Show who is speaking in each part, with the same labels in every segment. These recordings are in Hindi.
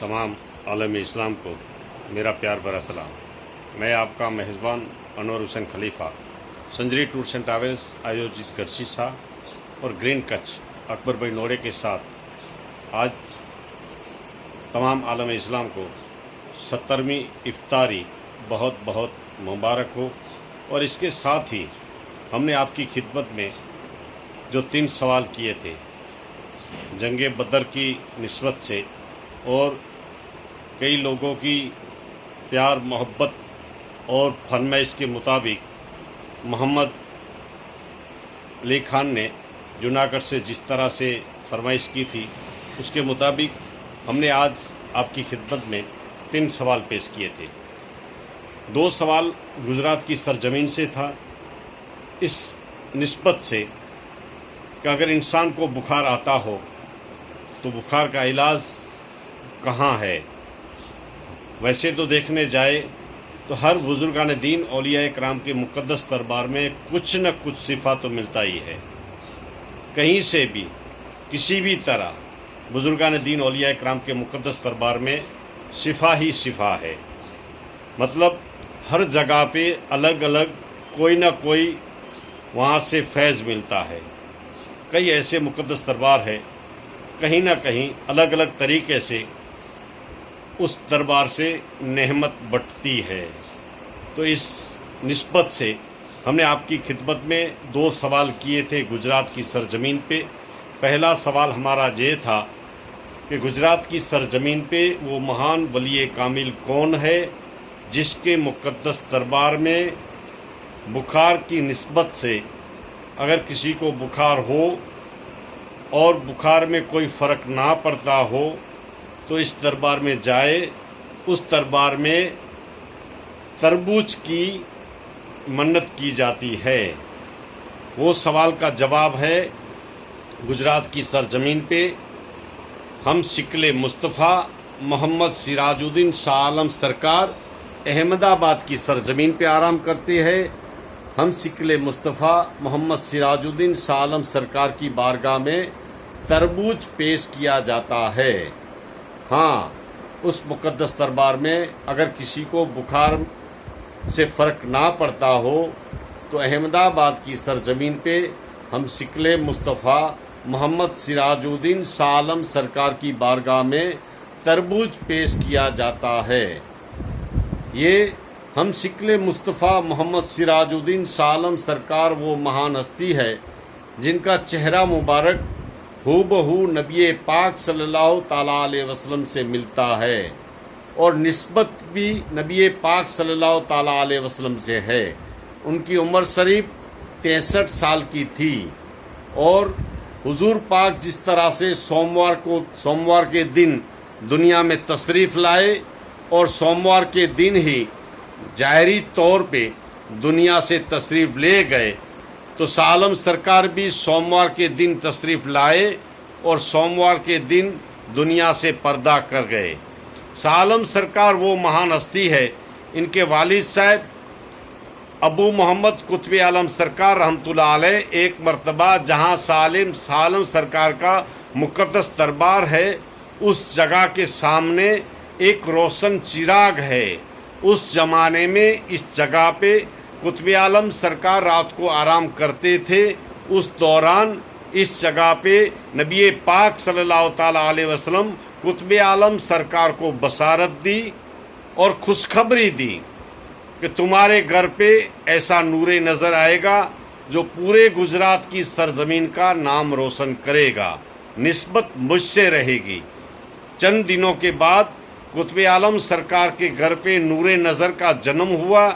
Speaker 1: तमाम आलम इस्लाम को मेरा प्यार भरा सलाम। मैं आपका मेज़बान अनवर हुसैन खलीफा संजरी टूर्स एंड ट्रैवल्स आयोजित गर्सिसा और ग्रीन कच्छ अकबर भाई नोड़े के साथ आज तमाम आलम इस्लाम को 70वीं इफ्तारी बहुत बहुत मुबारक हो। और इसके साथ ही हमने आपकी खिदमत में जो 3 सवाल किए थे जंगे बदर की निस्बत से और कई लोगों की प्यार मोहब्बत और फरमाइश के मुताबिक मोहम्मद अली खान ने जूनागढ़ से जिस तरह से फरमाइश की थी उसके मुताबिक हमने आज आपकी खिदमत में 3 सवाल पेश किए थे। 2 सवाल गुजरात की सरजमीन से था, इस निस्बत से कि अगर इंसान को बुखार आता हो तो बुखार का इलाज कहाँ है। वैसे तो देखने जाए तो हर बुजुर्गान दीन औलिया कराम के मुक़द्दस दरबार में कुछ न कुछ शिफा तो मिलता ही है। कहीं से भी किसी भी तरह बुजुर्गान दीन औलिया कराम के मुक़द्दस दरबार में शिफा ही शिफा है। मतलब हर जगह पे अलग अलग कोई ना कोई वहाँ से फैज़ मिलता है। कई ऐसे मुक़द्दस दरबार है कहीं ना कहीं अलग अलग तरीके से उस दरबार से नेहमत बटती है। तो इस निस्बत से हमने आपकी खिदमत में 2 सवाल किए थे गुजरात की सरजमीन पे। पहला सवाल हमारा ये था कि गुजरात की सरजमीन पे वो महान वली कामिल कौन है जिसके मुक़द्दस दरबार में बुखार की निस्बत से अगर किसी को बुखार हो और बुखार में कोई फ़र्क ना पड़ता हो तो इस दरबार में जाए। उस दरबार में तरबूज की मन्नत की जाती है। वो सवाल का जवाब है गुजरात की सरजमीन पे हम शिकले मुस्तफ़ा मोहम्मद सिराजुद्दीन शाह आलम सरकार अहमदाबाद की सरजमीन पे आराम करते हैं। हम शिकले मुस्तफ़ा मोहम्मद सिराजुद्दीन शाह आलम सरकार की बारगाह में तरबूज पेश किया जाता है। हाँ, उस मुक़द्दस दरबार में अगर किसी को बुखार से फ़र्क ना पड़ता हो तो अहमदाबाद की सरजमीन पे हम शिकले मुस्तफ़ा मोहम्मद सिराजुद्दीन शाह आलम सरकार की बारगाह में तरबूज पेश किया जाता है। ये हम शिकले मुस्तफ़ा मोहम्मद सिराजुद्दीन शाह आलम सरकार वो महान हस्ती है जिनका चेहरा मुबारक हूबहू नबी पाक सल्लल्लाहु ताला अलैहि वसल्लम से मिलता है और निस्बत भी नबी पाक सल्लल्लाहु ताला अलैहि वसल्लम से है। उनकी उम्र शरीफ 63 साल की थी और हुजूर पाक जिस तरह से सोमवार के दिन दुनिया में तशरीफ़ लाए और सोमवार के दिन ही ज़ाहिरी तौर पे दुनिया से तशरीफ़ ले गए तो शाह आलम सरकार भी सोमवार के दिन तशरीफ़ लाए और सोमवार के दिन दुनिया से पर्दा कर गए। शाह आलम सरकार वो महान हस्ती है, इनके वालिद साहब अबू मोहम्मद कुतुब आलम सरकार रहमतुल्लाह अलैह एक मरतबा जहाँ शाह आलम सरकार का मुक़द्दस दरबार है उस जगह के सामने एक रोशन चिराग है। उस ज़माने में इस जगह पे कुतुब आलम सरकार रात को आराम करते थे। उस दौरान इस जगह पे नबी पाक सल्लल्लाहु ताला अलैहि वसल्लम कुतुब आलम सरकार को बशारत दी और खुशखबरी दी कि तुम्हारे घर पे ऐसा नूरे नज़र आएगा जो पूरे गुजरात की सरजमीन का नाम रोशन करेगा, निस्बत मुझसे रहेगी। चंद दिनों के बाद कुतुब आलम सरकार के घर पे नूरे नज़र का जन्म हुआ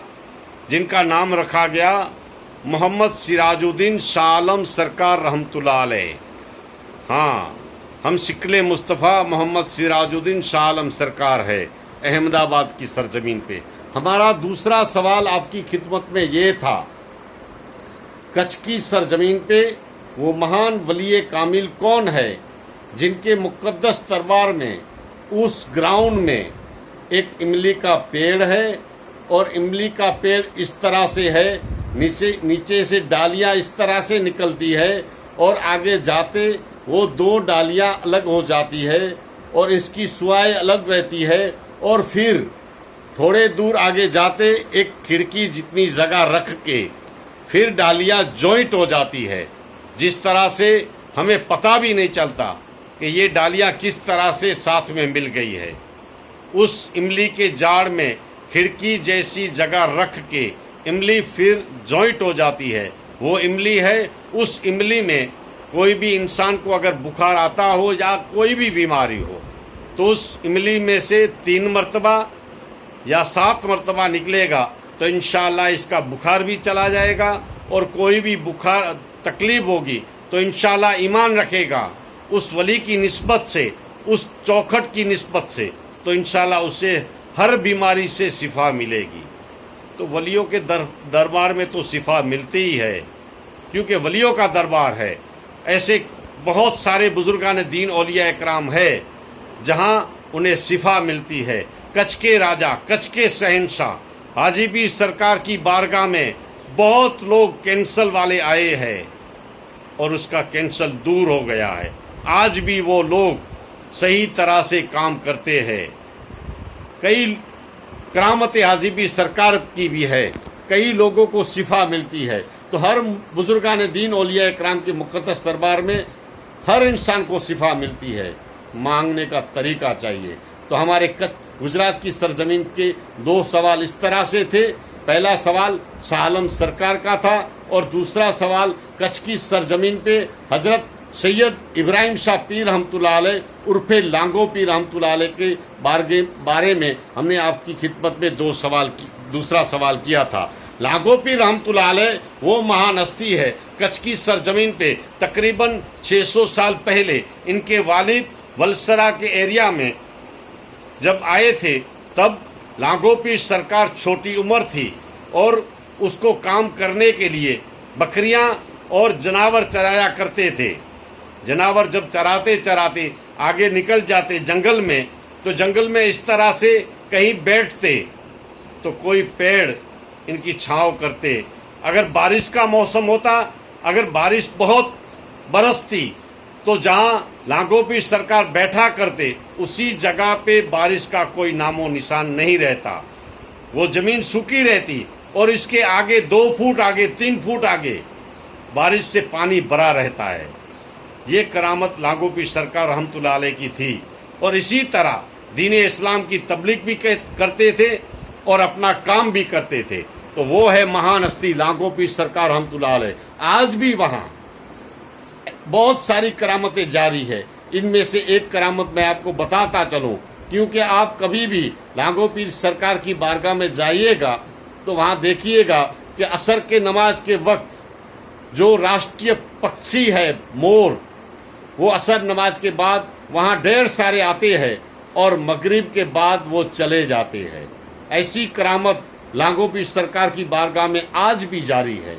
Speaker 1: जिनका नाम रखा गया मोहम्मद सिराजुद्दीन शाह आलम सरकार रहमतुल्लाह अलैह। हाँ, हम शिकले मुस्तफ़ा मोहम्मद सिराजुद्दीन शाह आलम सरकार है अहमदाबाद की सरजमीन पे। हमारा दूसरा सवाल आपकी खिदमत में ये था कच्छ की सरजमीन पे वो महान वली कामिल कौन है जिनके मुक़द्दस दरबार में उस ग्राउंड में एक इमली का पेड़ है और इमली का पेड़ इस तरह से है, नीचे से डालियां इस तरह से निकलती है और आगे जाते वो 2 डालियां अलग हो जाती है और इसकी सुआई अलग रहती है, और फिर थोड़े दूर आगे जाते एक खिड़की जितनी जगह रख के फिर डालियां जॉइंट हो जाती है, जिस तरह से हमें पता भी नहीं चलता कि ये डालियां किस तरह से साथ में मिल गई है। उस इमली के जाड़ में खिड़की जैसी जगह रख के इमली फिर जॉइंट हो जाती है। वो इमली है, उस इमली में कोई भी इंसान को अगर बुखार आता हो या कोई भी बीमारी हो तो उस इमली में से 3 मरतबा या 7 मरतबा निकलेगा तो इंशाअल्लाह इसका बुखार भी चला जाएगा, और कोई भी बुखार तकलीफ होगी तो इंशाअल्लाह ईमान रखेगा उस वली की निस्बत से, उस चौखट की निस्बत से, तो इंशाअल्लाह उसे हर बीमारी से शिफा मिलेगी। तो वलियों के दरबार में तो शिफा मिलती ही है, क्योंकि वलियों का दरबार है। ऐसे बहुत सारे बुजुर्गान दीन औलिया इकराम है जहां उन्हें शिफा मिलती है। कच्छ के राजा, कच्छ के शहंशाह हाजी पीर सरकार की बारगाह में बहुत लोग कैंसर वाले आए हैं और उसका कैंसर दूर हो गया है। आज भी वो लोग सही तरह से काम करते हैं। कई करामत हाजी पीर सरकार की भी है, कई लोगों को शिफा मिलती है। तो हर बुजुर्गान दीन औलिया इकराम के मुक़द्दस दरबार में हर इंसान को शिफा मिलती है। मांगने का तरीका चाहिए। तो हमारे गुजरात की सरजमीन के 2 सवाल इस तरह से थे। पहला सवाल शाह आलम सरकार का था, और दूसरा सवाल कच्छ की सरजमीन पे हजरत सैयद इब्राहिम शाह पीर रहमतुल्लाह अलैह उर्फे लांगो पीर रहमतुल्लाह अलैह के बारे में हमने आपकी खिदमत में दूसरा सवाल किया था। लांगो पीर रहमतुल्लाह अलैह वो महान हस्ती है। कच्छ की सरजमीन पे तकरीबन 600 साल पहले इनके वालिद वलसरा के एरिया में जब आए थे, तब लांगो पीर सरकार छोटी उम्र थी और उसको काम करने के लिए बकरियां और जनावर चराया करते थे। जनावर जब चराते चराते आगे निकल जाते जंगल में, तो जंगल में इस तरह से कहीं बैठते तो कोई पेड़ इनकी छांव करते। अगर बारिश का मौसम होता, अगर बारिश बहुत बरसती, तो जहां लांगो पीर सरकार बैठा करते उसी जगह पे बारिश का कोई नामो निशान नहीं रहता। वो जमीन सूखी रहती और इसके आगे 2 फुट आगे 3 फुट आगे बारिश से पानी भरा रहता है। ये करामत लांगो पीर सरकार रहमतुल्लाह अलैह की थी। और इसी तरह दीन इस्लाम की तबलीग भी करते थे और अपना काम भी करते थे। तो वो है महान हस्ती लांगो पीर सरकार रहमतुल्लाह अलैह। आज भी वहाँ बहुत सारी करामतें जारी है। इनमें से एक करामत मैं आपको बताता चलूं, क्योंकि आप कभी भी लांगो पीर सरकार की बारगाह में जाइएगा तो वहाँ देखिएगा कि असर के नमाज के वक्त जो राष्ट्रीय पक्षी है मोर, वो असर नमाज के बाद वहाँ ढेर सारे आते हैं और मगरिब के बाद वो चले जाते हैं। ऐसी करामत लांगो पीर सरकार की बारगाह में आज भी जारी है।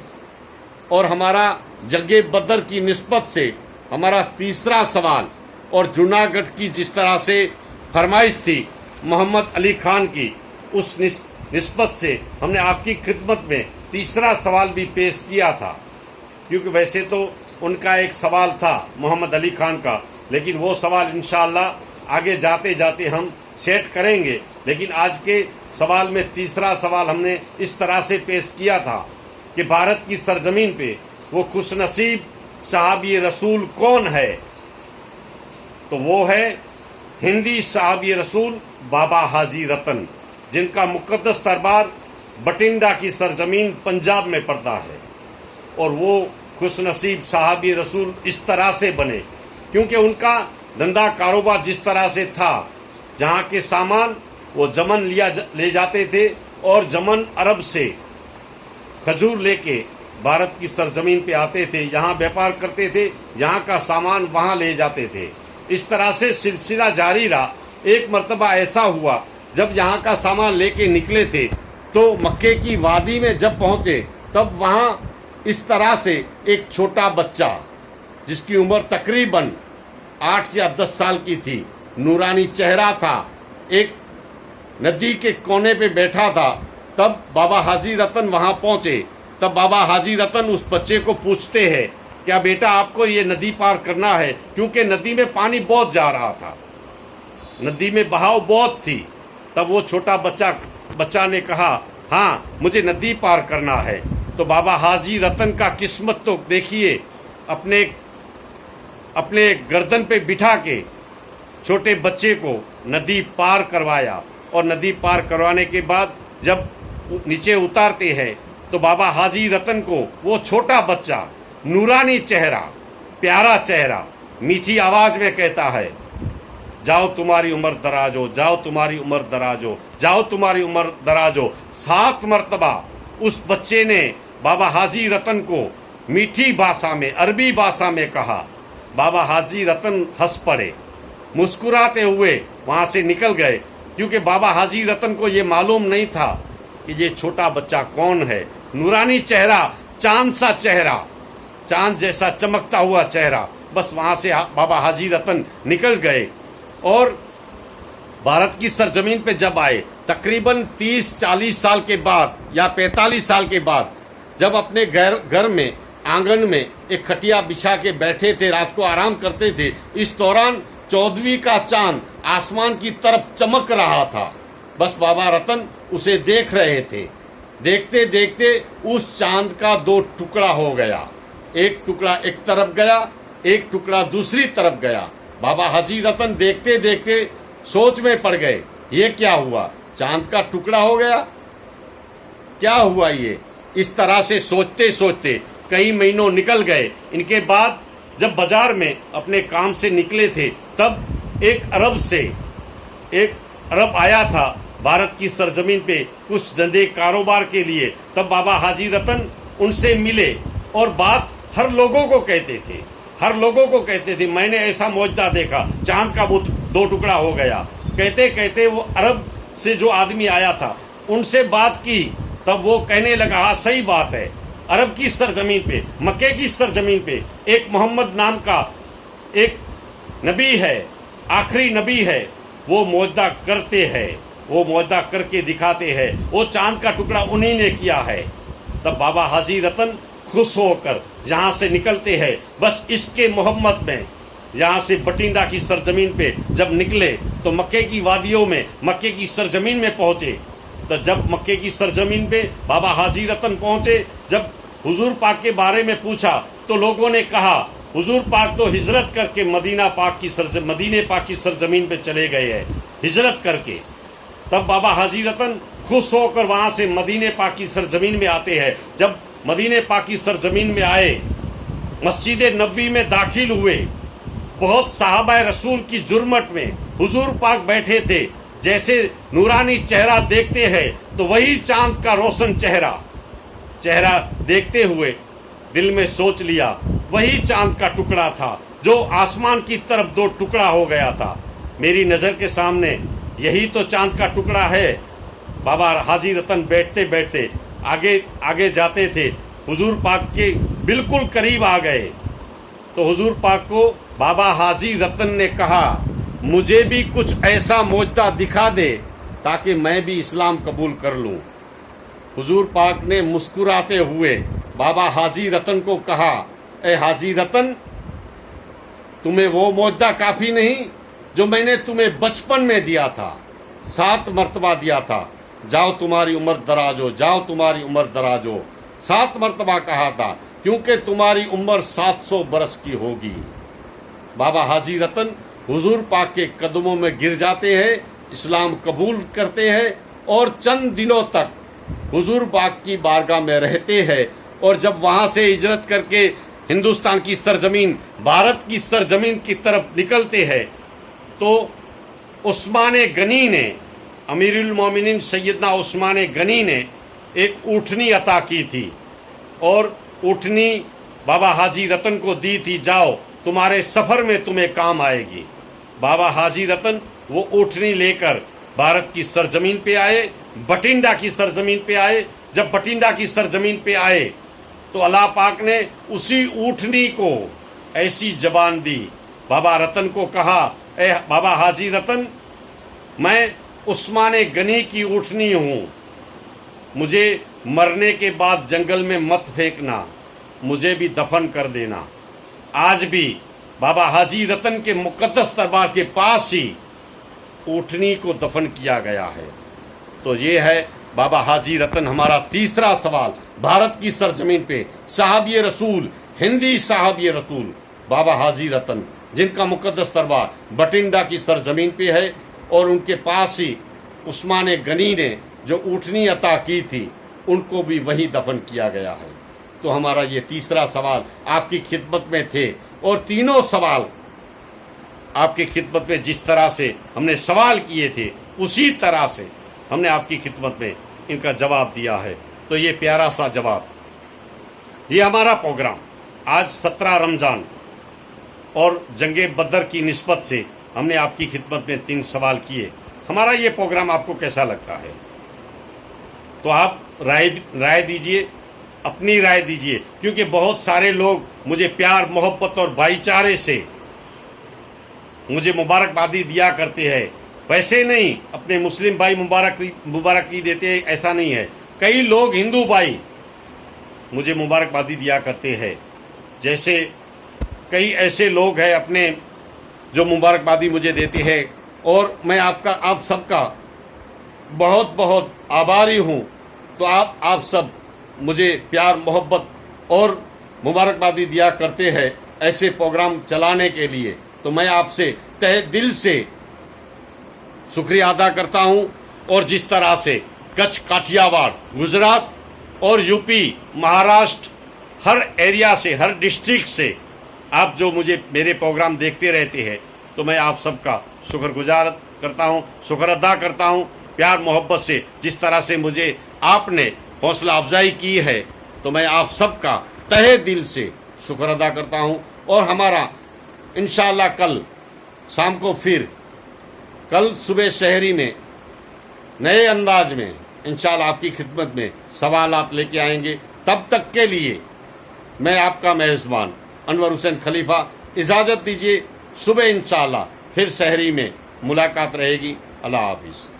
Speaker 1: और हमारा जंगे बदर की निस्बत से हमारा तीसरा सवाल, और जूनागढ़ की जिस तरह से फरमाइश थी मोहम्मद अली खान की, उस निस्बत से हमने आपकी खिदमत में तीसरा सवाल भी पेश किया था। क्योंकि वैसे तो उनका एक सवाल था मोहम्मद अली खान का, लेकिन वो सवाल इंशाअल्लाह आगे जाते जाते हम सेट करेंगे। लेकिन आज के सवाल में तीसरा सवाल हमने इस तरह से पेश किया था कि भारत की सरजमीन पे वो खुशनसीब सहाबी रसूल कौन है। तो वो है हिंदी सहाबी रसूल बाबा हाजी रतन, जिनका मुक़द्दस दरबार बठिंडा की सरजमीन पंजाब में पड़ता है। और वो खुशनसीब सहाबी रसूल इस तरह से बने क्योंकि उनका धंधा कारोबार जिस तरह से था, जहाँ के सामान वो जमन ले जाते थे और जमन अरब से खजूर लेके भारत की सरजमीन पे आते थे, यहाँ व्यापार करते थे, यहाँ का सामान वहाँ ले जाते थे। इस तरह से सिलसिला जारी रहा। एक मर्तबा ऐसा हुआ जब यहाँ का सामान लेके निकले थे तो मक्के की वादी में जब पहुंचे तब वहाँ इस तरह से एक छोटा बच्चा जिसकी उम्र तकरीबन 8 या 10 साल की थी, नूरानी चेहरा था, एक नदी के कोने पे बैठा था। तब बाबा हाजी रतन वहां पहुंचे। तब बाबा हाजी रतन उस बच्चे को पूछते हैं, क्या बेटा आपको ये नदी पार करना है, क्योंकि नदी में पानी बहुत जा रहा था। नदी में बहाव बहुत थी। तब वो छोटा बच्चा ने कहा, हाँ मुझे नदी पार करना है। तो बाबा हाजी रतन का किस्मत तो देखिए, अपने गर्दन पे बिठा के छोटे बच्चे को नदी पार करवाया। और नदी पार करवाने के बाद जब नीचे उतारते हैं तो बाबा हाजी रतन को वो छोटा बच्चा, नूरानी चेहरा, प्यारा चेहरा, मीठी आवाज में कहता है, जाओ तुम्हारी उम्र दराज हो, जाओ तुम्हारी उम्र दराज हो, जाओ तुम्हारी उम्र दराज हो। 7 मर्तबा उस बच्चे ने बाबा हाजी रतन को मीठी भाषा में, अरबी भाषा में कहा। बाबा हाजी रतन हंस पड़े, मुस्कुराते हुए वहां से निकल गए, क्योंकि बाबा हाजी रतन को ये मालूम नहीं था कि ये छोटा बच्चा कौन है। नूरानी चेहरा, चांद सा चेहरा, चांद जैसा चमकता हुआ चेहरा। बस वहां से बाबा हाजी रतन निकल गए और भारत की सरजमीन पे जब आए, तकरीबन 30-40 साल के बाद या 45 साल के बाद, जब अपने घर में आंगन में एक खटिया बिछा के बैठे थे, रात को आराम करते थे, इस दौरान 14वीं का चांद आसमान की तरफ चमक रहा था। बस बाबा रतन उसे देख रहे थे। देखते देखते उस चांद का 2 टुकड़ा हो गया। एक टुकड़ा एक तरफ गया, एक टुकड़ा दूसरी तरफ गया। बाबा हाजी रतन देखते देखते सोच में पड़ गए, ये क्या हुआ? चांद का टुकड़ा हो गया, क्या हुआ ये? इस तरह से सोचते सोचते कई महीनों निकल गए। इनके बाद जब बाजार में अपने काम से निकले थे, तब एक अरब आया था भारत की सरजमीन पे कुछ धंधे कारोबार के लिए। तब बाबा हाजी रतन उनसे मिले और बात हर लोगों को कहते थे, मैंने ऐसा मौजदा देखा, चांद का वो 2 टुकड़ा हो गया। कहते कहते वो अरब से जो आदमी आया था उनसे बात की, तब वो कहने लगा, हाँ सही बात है, अरब की सरजमीन पे, मक्के की सरजमीन पे एक मोहम्मद नाम का एक नबी है, आखिरी नबी है, वो मौजदा करते हैं, वो मौजदा करके दिखाते हैं, वो चांद का टुकड़ा उन्हीं ने किया है। तब बाबा हाजी रतन खुश होकर यहाँ से निकलते हैं। बस इसके मोहम्मद में यहाँ से बठिंडा की सरजमीन पे जब निकले तो मक्के की वादियों में, मक्के की सरजमीन में पहुंचे। तो जब मक्के की सरजमीन पे बाबा हाजी रतन पहुंचे, जब हुजूर पाक के बारे में पूछा तो लोगों ने कहा, हुजूर पाक तो हिजरत करके मदीने पाक की सरजमीन पे चले गए हैं, हिजरत करके। तब बाबा हाजी रतन खुश होकर वहां से मदीने पाक की सरजमीन में आते हैं। जब मदीने पाक की सरजमीन में आए, मस्जिद नबवी में दाखिल हुए, बहुत साहबा रसूल की जुर्मट में हुजूर पाक बैठे थे। जैसे नूरानी चेहरा देखते हैं तो वही चांद का रोशन चेहरा देखते हुए दिल में सोच लिया, वही चांद का टुकड़ा था जो आसमान की तरफ 2 टुकड़ा हो गया था। मेरी नजर के सामने यही तो चांद का टुकड़ा है। बाबा हाजी रतन बैठते बैठते आगे जाते थे, हुजूर पाक के बिल्कुल करीब आ गए। तो हुजूर पाक को बाबा हाजी रतन ने कहा, मुझे भी कुछ ऐसा मौजदा दिखा दे ताकि मैं भी इस्लाम कबूल कर लूं। हुजूर पाक ने मुस्कुराते हुए बाबा हाजी रतन को कहा, ए हाजी रतन, तुम्हें वो मौजदा काफी नहीं जो मैंने तुम्हें बचपन में दिया था, 7 मर्तबा दिया था, जाओ तुम्हारी उम्र दराज हो, जाओ तुम्हारी उम्र दराज हो। 7 मर्तबा कहा था, क्योंकि तुम्हारी उम्र 700 बरस की होगी। बाबा हाजी रतन हुजूर पाक के कदमों में गिर जाते हैं, इस्लाम कबूल करते हैं और चंद दिनों तक हुजूर पाक की बारगाह में रहते हैं। और जब वहां से हिजरत करके हिंदुस्तान की सरजमीन, भारत की सरजमीन की तरफ निकलते हैं, तो उस्मान गनी ने, अमीरुल मोमिनीन सैयदना उस्मान गनी ने एक ऊँटनी अता की थी और ऊँटनी बाबा हाजी रतन को दी थी, जाओ तुम्हारे सफर में तुम्हें काम आएगी। बाबा हाजी रतन वो ऊँटनी लेकर भारत की सरजमीन पे आए, बठिंडा की सरजमीन पे आए। जब बठिंडा की सरजमीन पे आए तो अल्लाह पाक ने उसी ऊँटनी को ऐसी जबान दी, बाबा रतन को कहा, ए बाबा हाजी रतन, मैं उस्मान गनी की ऊँटनी हूँ, मुझे मरने के बाद जंगल में मत फेंकना, मुझे भी दफन कर देना। आज भी बाबा हाजी रतन के मुकद्दस दरबार के पास ही ऊँटनी को दफन किया गया है। तो ये है बाबा हाजी रतन। हमारा तीसरा सवाल, भारत की सरजमीन पे साहबी रसूल, हिंदी साहबी रसूल बाबा हाजी रतन, जिनका मुकद्दस दरबार बठिंडा की सरजमीन पे है, और उनके पास ही उस्मान गनी ने जो ऊँटनी अता की थी, उनको भी वहीं दफन किया गया है। तो हमारा ये तीसरा सवाल आपकी खिदमत में थे, और तीनों सवाल आपकी खिदमत में जिस तरह से हमने सवाल किए थे, उसी तरह से हमने आपकी खिदमत में इनका जवाब दिया है। तो ये प्यारा सा जवाब, ये हमारा प्रोग्राम आज 17 रमजान और जंगे बदर की निस्बत से हमने आपकी खिदमत में 3 सवाल किए। हमारा ये प्रोग्राम आपको कैसा लगता है? तो आप राय दीजिए, अपनी राय दीजिए, क्योंकि बहुत सारे लोग मुझे प्यार, मोहब्बत और भाईचारे से मुझे मुबारकबादी दिया करते हैं। वैसे नहीं, अपने मुस्लिम भाई मुबारकबादी देते हैं, ऐसा नहीं है। कई लोग हिंदू भाई मुझे मुबारकबादी दिया करते हैं। जैसे कई ऐसे लोग हैं अपने जो मुबारकबादी मुझे देते हैं, और मैं आप सबका बहुत बहुत आभारी हूँ। तो आप सब मुझे प्यार, मोहब्बत और मुबारकबादी दिया करते हैं ऐसे प्रोग्राम चलाने के लिए। तो मैं आपसे तहे दिल से शुक्रिया अदा करता हूं। और जिस तरह से कच्छ, काठियावाड़, गुजरात और यूपी, महाराष्ट्र, हर एरिया से, हर डिस्ट्रिक्ट से आप जो मुझे मेरे प्रोग्राम देखते रहते हैं, तो मैं आप सबका शुक्रगुजार करता हूं, शुक्र अदा करता हूं। प्यार मोहब्बत से जिस तरह से मुझे आपने हौसला अफजाई की है, तो मैं आप सबका तहे दिल से शुक्र अदा करता हूं। और हमारा इंशाअल्लाह कल शाम को फिर कल सुबह शहरी में नए अंदाज में इंशाअल्लाह आपकी खिदमत में सवालात लेके आएंगे। तब तक के लिए मैं आपका मेज़बान अनवर हुसैन खलीफा, इजाज़त दीजिए। सुबह इंशाअल्लाह फिर शहरी में मुलाकात रहेगी। अल्लाह हाफिज़।